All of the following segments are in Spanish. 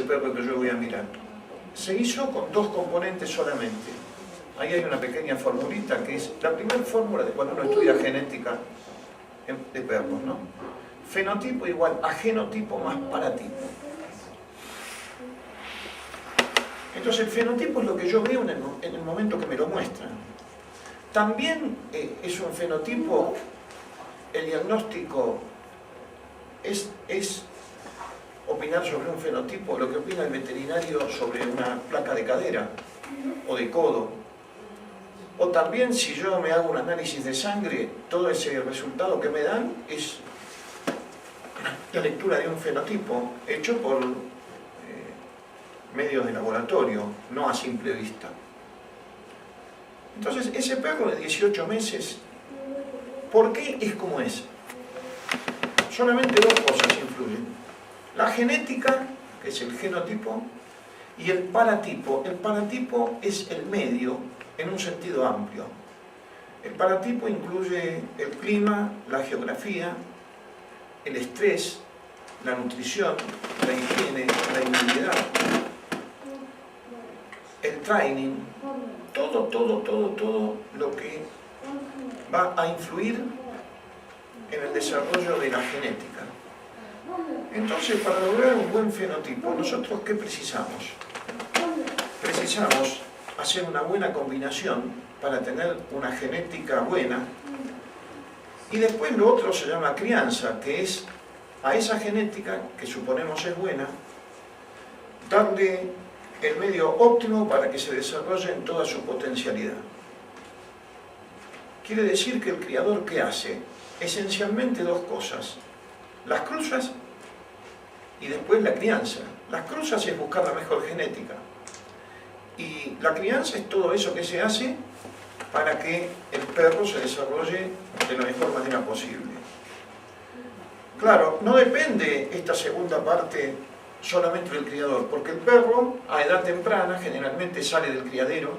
ese perro que yo voy a mirar? Se hizo con 2 componentes solamente. Ahí hay una pequeña formulita que es la primera fórmula de cuando uno estudia genética de perros, ¿no? Fenotipo igual a genotipo más paratipo. Entonces el fenotipo es lo que yo veo en el momento que me lo muestran. También es un fenotipo, el diagnóstico es opinar sobre un fenotipo, lo que opina el veterinario sobre una placa de cadera o de codo. O también si yo me hago un análisis de sangre, todo ese resultado que me dan es la lectura de un fenotipo hecho por medios de laboratorio, no a simple vista. Entonces, ese perro de 18 meses, ¿por qué es como es? Solamente 2 cosas influyen. La genética, que es el genotipo, y el paratipo. El paratipo es el medio en un sentido amplio. El paratipo incluye el clima, la geografía, el estrés, la nutrición, la higiene, la inmunidad, el training, todo lo que va a influir en el desarrollo de la genética. Entonces, para lograr un buen fenotipo, ¿nosotros qué precisamos? Precisamos hacer una buena combinación para tener una genética buena, y después lo otro se llama crianza, que es a esa genética, que suponemos es buena, darle el medio óptimo para que se desarrolle en toda su potencialidad. Quiere decir que el criador, ¿qué hace? Esencialmente 2 cosas: las cruzas y después la crianza. Las cruzas es buscar la mejor genética, y la crianza es todo eso que se hace para que el perro se desarrolle de la mejor manera posible. Claro, no depende esta segunda parte solamente del criador, porque el perro a edad temprana generalmente sale del criadero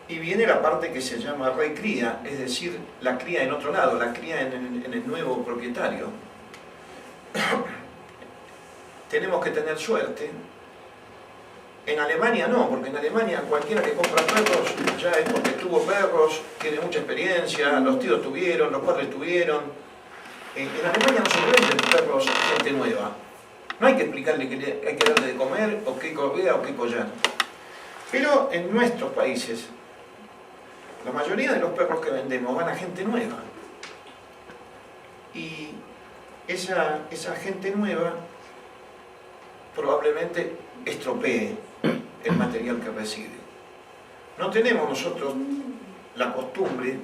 y viene la parte que se llama recría, es decir, la cría en otro lado, la cría en el nuevo propietario. Tenemos que tener suerte. En Alemania no, porque en Alemania cualquiera que compra perros ya es porque tuvo perros, tiene mucha experiencia, los tíos tuvieron, los padres tuvieron. En Alemania no se venden perros gente nueva. No hay que explicarle que hay que darle de comer, o qué correa, o qué collar. Pero en nuestros países, la mayoría de los perros que vendemos van a gente nueva. Y esa gente nueva probablemente estropee el material que recibe. No tenemos nosotros la costumbre,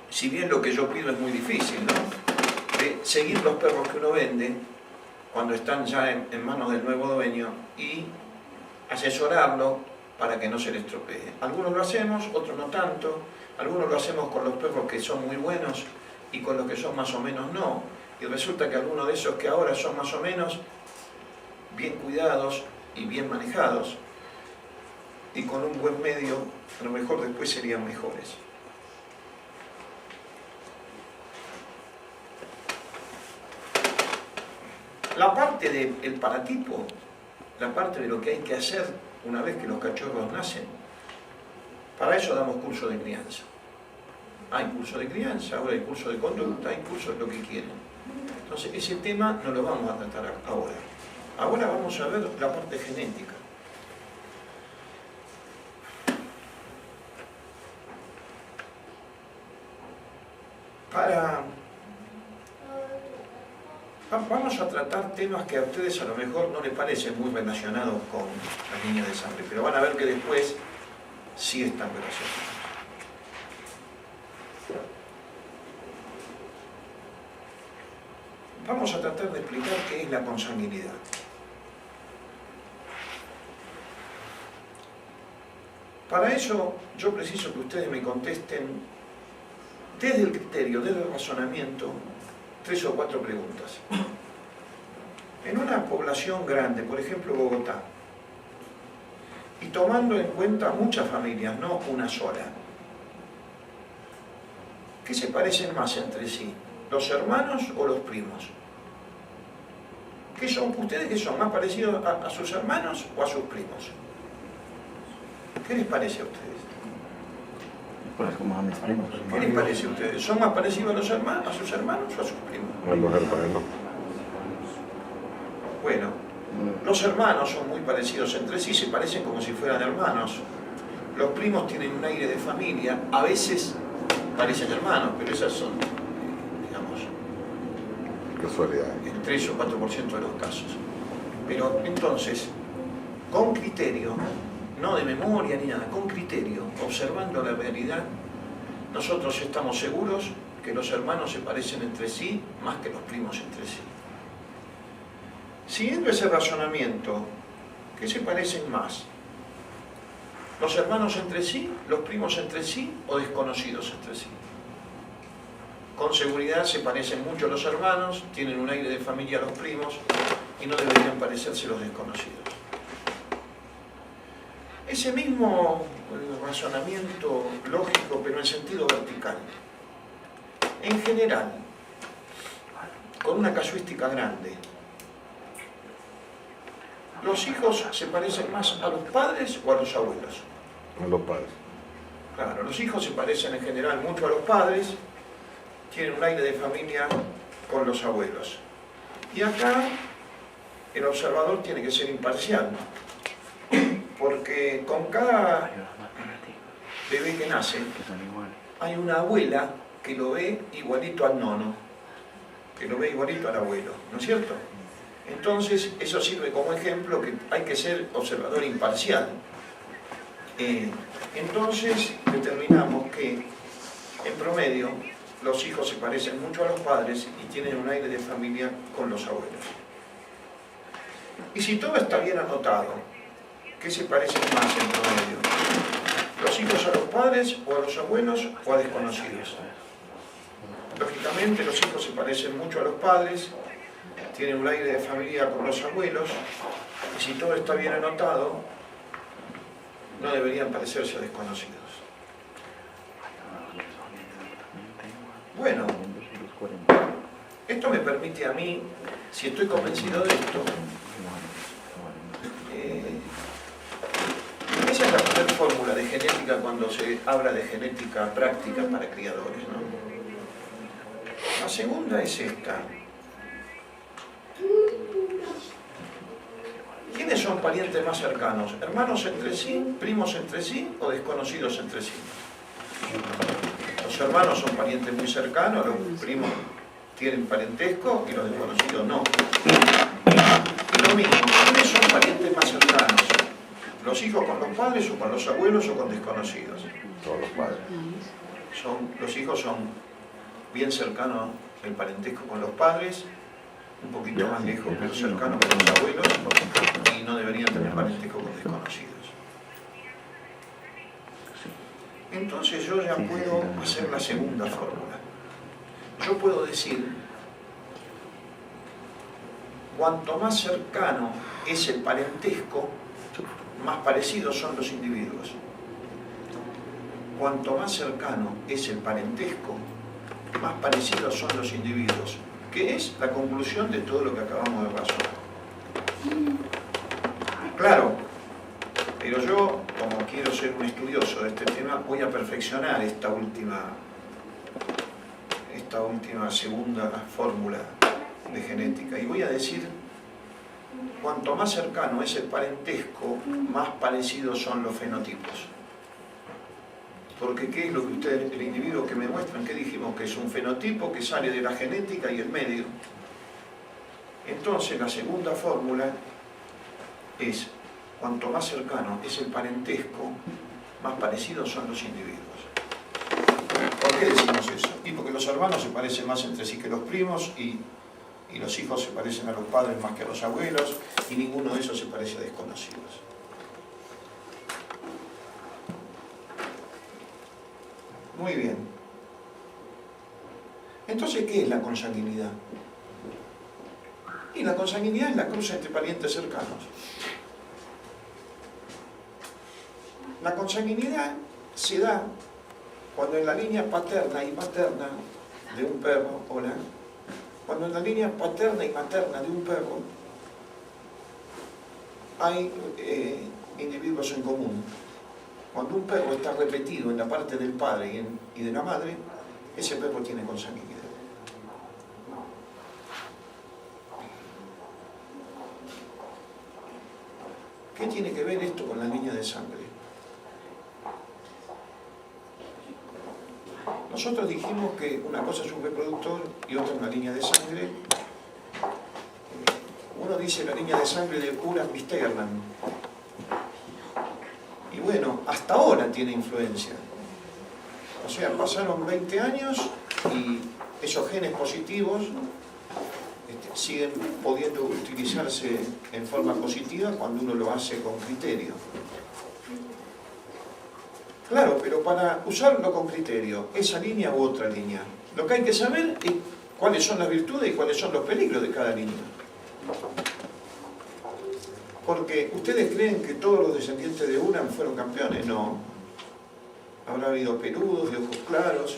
si bien lo que yo pido es muy difícil, ¿no?, de seguir los perros que uno vende cuando están ya en manos del nuevo dueño y asesorarlo para que no se le estropee. Algunos lo hacemos, otros no tanto. Algunos lo hacemos con los perros que son muy buenos y con los que son más o menos no. Y resulta que algunos de esos que ahora son más o menos bien cuidados y bien manejados, y con un buen medio, a lo mejor después serían mejores. La parte del paratipo, la parte de lo que hay que hacer una vez que los cachorros nacen, para eso damos curso de crianza. Hay curso de crianza, ahora hay curso de conducta, hay curso de lo que quieren. Entonces ese tema no lo vamos a tratar ahora. Ahora vamos a ver la parte genética. Vamos a tratar temas que a ustedes a lo mejor no les parecen muy relacionados con las líneas de sangre, pero van a ver que después sí están relacionados. Vamos a tratar de explicar qué es la consanguinidad. Para eso yo preciso que ustedes me contesten desde el criterio, desde el razonamiento, 3 o 4 preguntas. En una población grande, por ejemplo Bogotá, y tomando en cuenta muchas familias, no una sola, ¿qué se parecen más entre sí? ¿Los hermanos o los primos? ¿Qué son? ¿Ustedes qué son? ¿Más parecidos a sus hermanos o a sus primos? ¿Qué les parece a ustedes? Pues como a mis primos. ¿Qué les parece a ustedes? ¿Son más parecidos a sus hermanos o a sus primos? A los hermanos. Bueno, los hermanos son muy parecidos entre sí, se parecen como si fueran hermanos. Los primos tienen un aire de familia, a veces parecen hermanos, pero esas son, digamos, Casualidad. el 3 o 4% de los casos. Pero entonces, con criterio, no de memoria ni nada, con criterio, observando la realidad, nosotros estamos seguros que los hermanos se parecen entre sí más que los primos entre sí. Siguiendo ese razonamiento, ¿qué se parecen más? ¿Los hermanos entre sí, los primos entre sí o desconocidos entre sí? Con seguridad se parecen mucho los hermanos, tienen un aire de familia los primos y no deberían parecerse los desconocidos. Ese mismo razonamiento lógico, pero en sentido vertical. En general, con una casuística grande, ¿los hijos se parecen más a los padres o a los abuelos? A los padres. Claro, los hijos se parecen en general mucho a los padres, tienen un aire de familia con los abuelos. Y acá el observador tiene que ser imparcial, porque con cada bebé que nace hay una abuela que lo ve igualito al nono, que lo ve igualito al abuelo, ¿no es cierto? Entonces eso sirve como ejemplo que hay que ser observador imparcial. Entonces determinamos que en promedio los hijos se parecen mucho a los padres y tienen un aire de familia con los abuelos. Y si todo está bien anotado, ¿qué se parecen más en promedio? ¿Los hijos a los padres o a los abuelos o a desconocidos? Lógicamente los hijos se parecen mucho a los padres, tienen un aire de familia con los abuelos, y si todo está bien anotado, no deberían parecerse a desconocidos. Bueno, esto me permite a mí, si estoy convencido de esto, esa es la primera fórmula de genética cuando se habla de genética práctica para criadores, ¿no? La segunda es esta. ¿Quiénes son parientes más cercanos? ¿Hermanos entre sí, primos entre sí o desconocidos entre sí? Los hermanos son parientes muy cercanos, los primos tienen parentesco y los desconocidos no. Y lo mismo, ¿quiénes son parientes más cercanos? ¿Los hijos con los padres o con los abuelos o con desconocidos? Todos los padres. Los hijos son bien cercanos el parentesco con los padres, un poquito más lejos pero cercano con los abuelos, y no deberían tener parentesco con desconocidos. Entonces yo ya puedo hacer la segunda fórmula. Yo puedo decir, cuanto más cercano es el parentesco, más parecidos son los individuos. Cuanto más cercano es el parentesco, más parecidos son los individuos, que es la conclusión de todo lo que acabamos de razonar. Claro, pero yo, como quiero ser un estudioso de este tema, voy a perfeccionar esta última segunda fórmula de genética y voy a decir, cuanto más cercano es el parentesco, más parecidos son los fenotipos. Porque ¿qué es lo que ustedes, el individuo que me muestran, qué dijimos? Que es un fenotipo que sale de la genética y el medio. Entonces la segunda fórmula es, cuanto más cercano es el parentesco, más parecidos son los individuos. ¿Por qué decimos eso? Y porque los hermanos se parecen más entre sí que los primos y los hijos se parecen a los padres más que a los abuelos y ninguno de esos se parece a desconocidos. Muy bien. Entonces, ¿qué es la consanguinidad? Y la consanguinidad es la cruza entre parientes cercanos. La consanguinidad se da cuando en la línea paterna y materna de un perro, hola, cuando en la línea paterna y materna de un perro hay individuos en común. Cuando un perro está repetido en la parte del padre y de la madre, ese perro tiene consanguinidad. ¿Qué tiene que ver esto con la línea de sangre? Nosotros dijimos que una cosa es un reproductor y otra una línea de sangre. Uno dice la línea de sangre de Ullmann-Sternheim. Y bueno, hasta ahora tiene influencia. O sea, pasaron 20 años y esos genes positivos siguen pudiendo utilizarse en forma positiva cuando uno lo hace con criterio. Claro, pero para usarlo con criterio, esa línea u otra línea, lo que hay que saber es cuáles son las virtudes y cuáles son los peligros de cada línea. Porque ustedes creen que todos los descendientes de Ullmann fueron campeones, no. Habrá habido peludos, de ojos claros,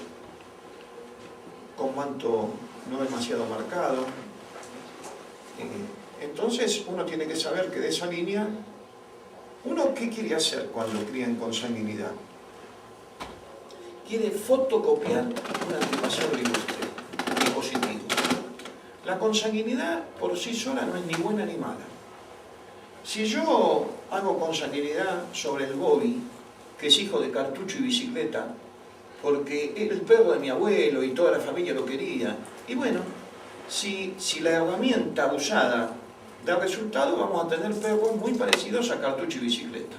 con manto no demasiado marcado. Entonces uno tiene que saber que de esa línea, ¿uno qué quiere hacer cuando cría en consanguinidad? Quiere fotocopiar un antepasado ilustre y positivo. La consanguinidad por sí sola no es ni buena ni mala. Si yo hago consanguinidad sobre el Bobby, que es hijo de cartucho y bicicleta, porque era el perro de mi abuelo y toda la familia lo quería, y bueno, si la herramienta usada da resultado, vamos a tener perros muy parecidos a cartucho y bicicleta.